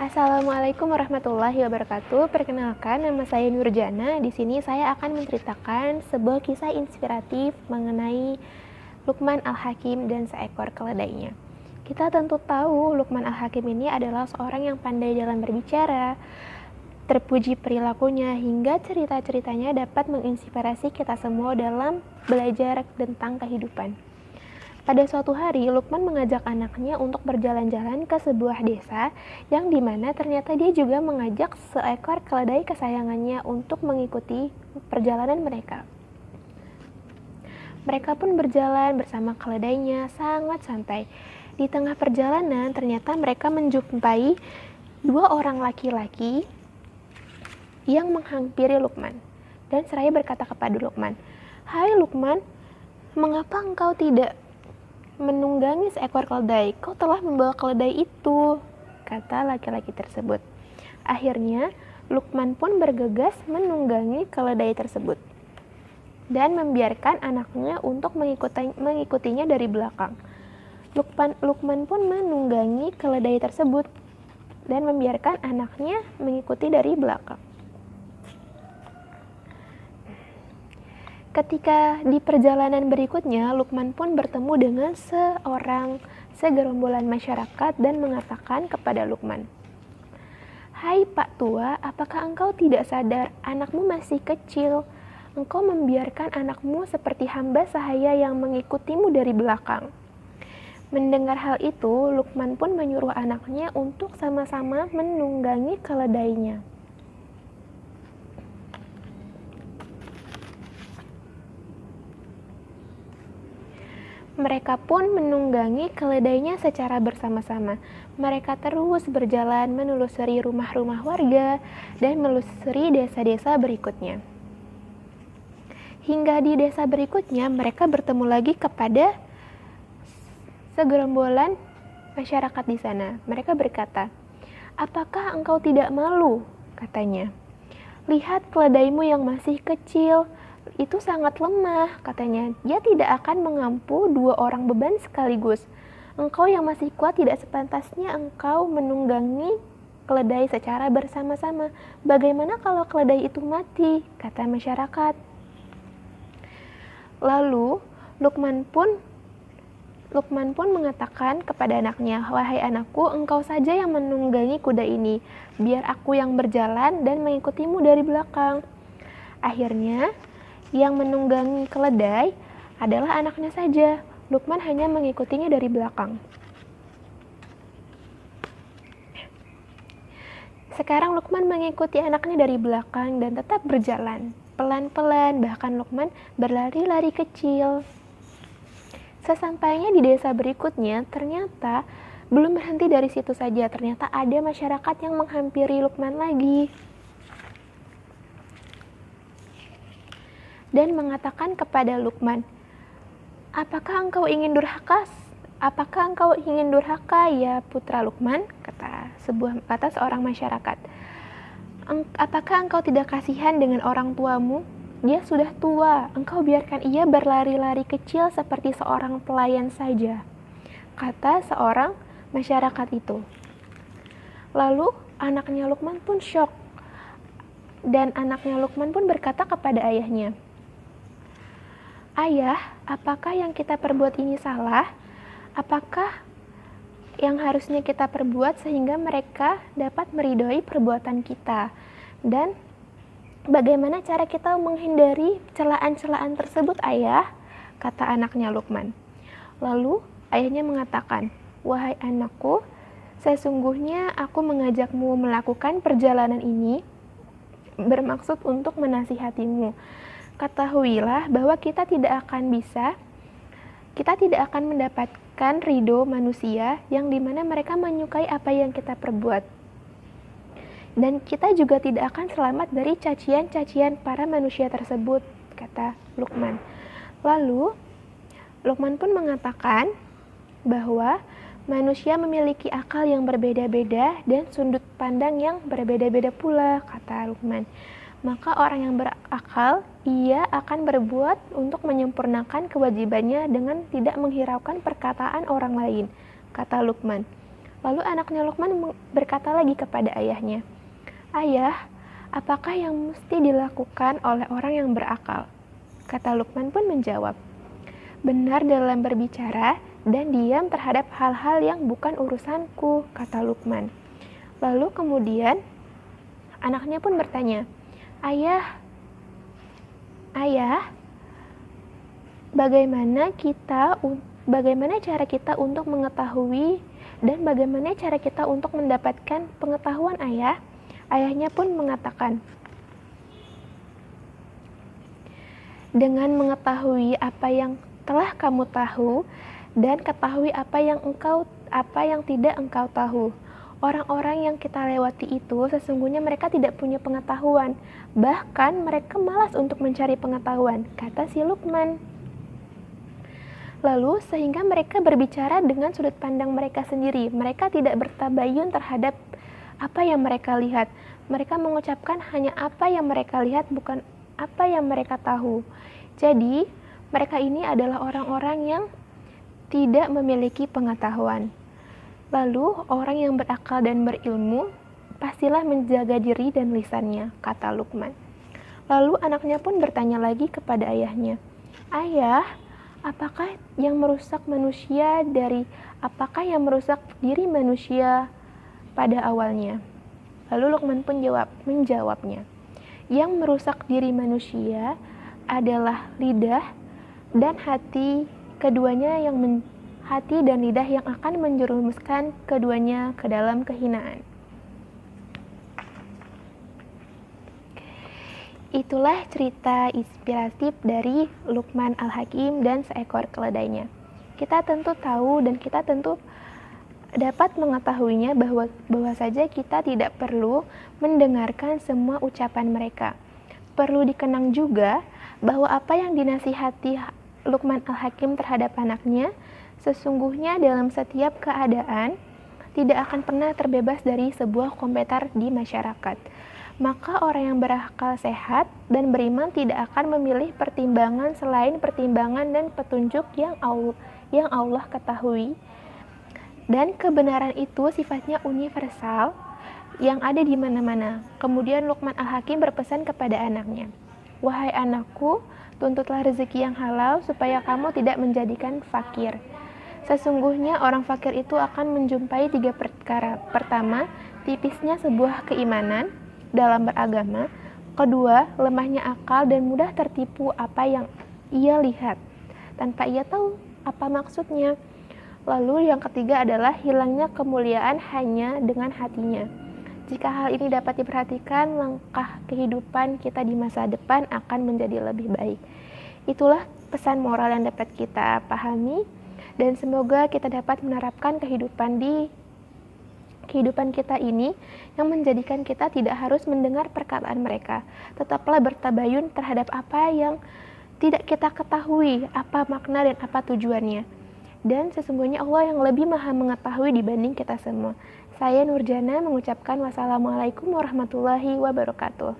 Assalamualaikum warahmatullahi wabarakatuh. Perkenalkan, nama saya Nurjana. Di sini saya akan menceritakan sebuah kisah inspiratif mengenai Luqman Al-Hakim dan seekor keledainya. Kita tentu tahu Luqman Al-Hakim ini adalah seorang yang pandai dalam berbicara, terpuji perilakunya, hingga cerita-ceritanya dapat menginspirasi kita semua dalam belajar tentang kehidupan. Pada suatu hari, Luqman mengajak anaknya untuk berjalan-jalan ke sebuah desa yang dimana ternyata dia juga mengajak seekor keledai kesayangannya untuk mengikuti perjalanan mereka. Mereka pun berjalan bersama keledainya sangat santai. Di tengah perjalanan, ternyata mereka menjumpai dua orang laki-laki yang menghampiri Luqman. Dan seraya berkata kepada Luqman, "Hai Luqman, mengapa engkau tidak menunggangi seekor keledai? Kau telah membawa keledai itu," kata laki-laki tersebut. Akhirnya, Luqman pun bergegas menunggangi keledai tersebut dan membiarkan anaknya untuk mengikutinya dari belakang. Luqman pun menunggangi keledai tersebut dan membiarkan anaknya mengikuti dari belakang. Ketika di perjalanan berikutnya, Luqman pun bertemu dengan segerombolan masyarakat dan mengatakan kepada Luqman, "Hai Pak Tua, apakah engkau tidak sadar anakmu masih kecil? Engkau membiarkan anakmu seperti hamba sahaya yang mengikutimu dari belakang." Mendengar hal itu, Luqman pun menyuruh anaknya untuk sama-sama menunggangi keledainya. Mereka pun menunggangi keledainya secara bersama-sama. Mereka terus berjalan menelusuri rumah-rumah warga dan menelusuri desa-desa berikutnya. Hingga di desa berikutnya, mereka bertemu lagi kepada segerombolan masyarakat di sana. Mereka berkata, "Apakah engkau tidak malu?" katanya. "Lihat keledaimu yang masih kecil. Itu sangat lemah," katanya. "Dia tidak akan mengampu dua orang beban sekaligus. Engkau yang masih kuat tidak sepantasnya engkau menunggangi keledai secara bersama-sama. Bagaimana kalau keledai itu mati?" kata masyarakat. Lalu Luqman pun mengatakan kepada anaknya, "Wahai anakku, engkau saja yang menunggangi kuda ini. Biar aku yang berjalan dan mengikutimu dari belakang." Akhirnya, yang menunggangi keledai adalah anaknya saja. Luqman hanya mengikutinya dari belakang. Sekarang Luqman mengikuti anaknya dari belakang dan tetap berjalan. Pelan-pelan, bahkan Luqman berlari-lari kecil. Sesampainya di desa berikutnya, ternyata belum berhenti dari situ saja. Ternyata ada masyarakat yang menghampiri Luqman lagi dan mengatakan kepada Luqman, "Apakah engkau ingin durhaka? Apakah engkau ingin durhaka, ya putra Luqman?" kata seorang masyarakat. "Apakah engkau tidak kasihan dengan orang tuamu? Dia sudah tua, engkau biarkan ia berlari-lari kecil seperti seorang pelayan saja," kata seorang masyarakat itu. Lalu anaknya Luqman pun syok, dan anaknya Luqman pun berkata kepada ayahnya, "Ayah, apakah yang kita perbuat ini salah? Apakah yang harusnya kita perbuat sehingga mereka dapat meridhoi perbuatan kita? Dan bagaimana cara kita menghindari celaan-celaan tersebut, ayah?" kata anaknya Luqman. Lalu ayahnya mengatakan, "Wahai anakku, sesungguhnya aku mengajakmu melakukan perjalanan ini bermaksud untuk menasihatimu. Ketahuilah bahwa kita tidak akan mendapatkan ridho manusia yang dimana mereka menyukai apa yang kita perbuat. Dan kita juga tidak akan selamat dari cacian-cacian para manusia tersebut," kata Luqman. Lalu Luqman pun mengatakan bahwa manusia memiliki akal yang berbeda-beda dan sudut pandang yang berbeda-beda pula, kata Luqman. Maka orang yang berakal, ia akan berbuat untuk menyempurnakan kewajibannya dengan tidak menghiraukan perkataan orang lain, kata Luqman. Lalu anaknya Luqman berkata lagi kepada ayahnya, "Ayah, apakah yang mesti dilakukan oleh orang yang berakal?" Kata Luqman pun menjawab, "Benar dalam berbicara dan diam terhadap hal-hal yang bukan urusanku," kata Luqman. Lalu kemudian anaknya pun bertanya, "Ayah, bagaimana cara kita untuk mengetahui dan bagaimana cara kita untuk mendapatkan pengetahuan, Ayah?" Ayahnya pun mengatakan, "Dengan mengetahui apa yang telah kamu tahu dan ketahui apa yang tidak engkau tahu. Orang-orang yang kita lewati itu sesungguhnya mereka tidak punya pengetahuan, bahkan mereka malas untuk mencari pengetahuan," kata si Luqman. Lalu sehingga mereka berbicara dengan sudut pandang mereka sendiri. Mereka tidak bertabayun terhadap apa yang mereka lihat. Mereka mengucapkan hanya apa yang mereka lihat, bukan apa yang mereka tahu. Jadi, mereka ini adalah orang-orang yang tidak memiliki pengetahuan. Lalu, orang yang berakal dan berilmu, pastilah menjaga diri dan lisannya, kata Luqman. Lalu anaknya pun bertanya lagi kepada ayahnya, "Ayah, apakah yang merusak diri manusia pada awalnya?" Lalu Luqman pun menjawabnya, "Yang merusak diri manusia adalah lidah dan hati, hati dan lidah yang akan menjerumuskan keduanya ke dalam kehinaan." Itulah cerita inspiratif dari Luqman Al-Hakim dan seekor keledainya. Kita tentu tahu dan kita tentu dapat mengetahuinya bahwa saja kita tidak perlu mendengarkan semua ucapan mereka. Perlu dikenang juga bahwa apa yang dinasihati Luqman Al-Hakim terhadap anaknya, sesungguhnya dalam setiap keadaan tidak akan pernah terbebas dari sebuah komentar di masyarakat. Maka orang yang berakal sehat dan beriman tidak akan memilih pertimbangan selain pertimbangan dan petunjuk yang Allah ketahui. Dan kebenaran itu sifatnya universal yang ada di mana-mana. Kemudian Luqman Al-Hakim berpesan kepada anaknya, "Wahai anakku, tuntutlah rezeki yang halal supaya kamu tidak menjadikan fakir. Sesungguhnya orang fakir itu akan menjumpai 3 perkara. Pertama, tipisnya sebuah keimanan dalam beragama. Kedua, lemahnya akal dan mudah tertipu apa yang ia lihat tanpa ia tahu apa maksudnya. Lalu yang ketiga adalah hilangnya kemuliaan hanya dengan hatinya. Jika hal ini dapat diperhatikan, langkah kehidupan kita di masa depan akan menjadi lebih baik." Itulah pesan moral yang dapat kita pahami dan semoga kita dapat menerapkan kehidupan kita ini yang menjadikan kita tidak harus mendengar perkataan mereka. Tetaplah bertabayun terhadap apa yang tidak kita ketahui, apa makna dan apa tujuannya. Dan sesungguhnya Allah yang lebih maha mengetahui dibanding kita semua. Saya Nurjana mengucapkan wassalamualaikum warahmatullahi wabarakatuh.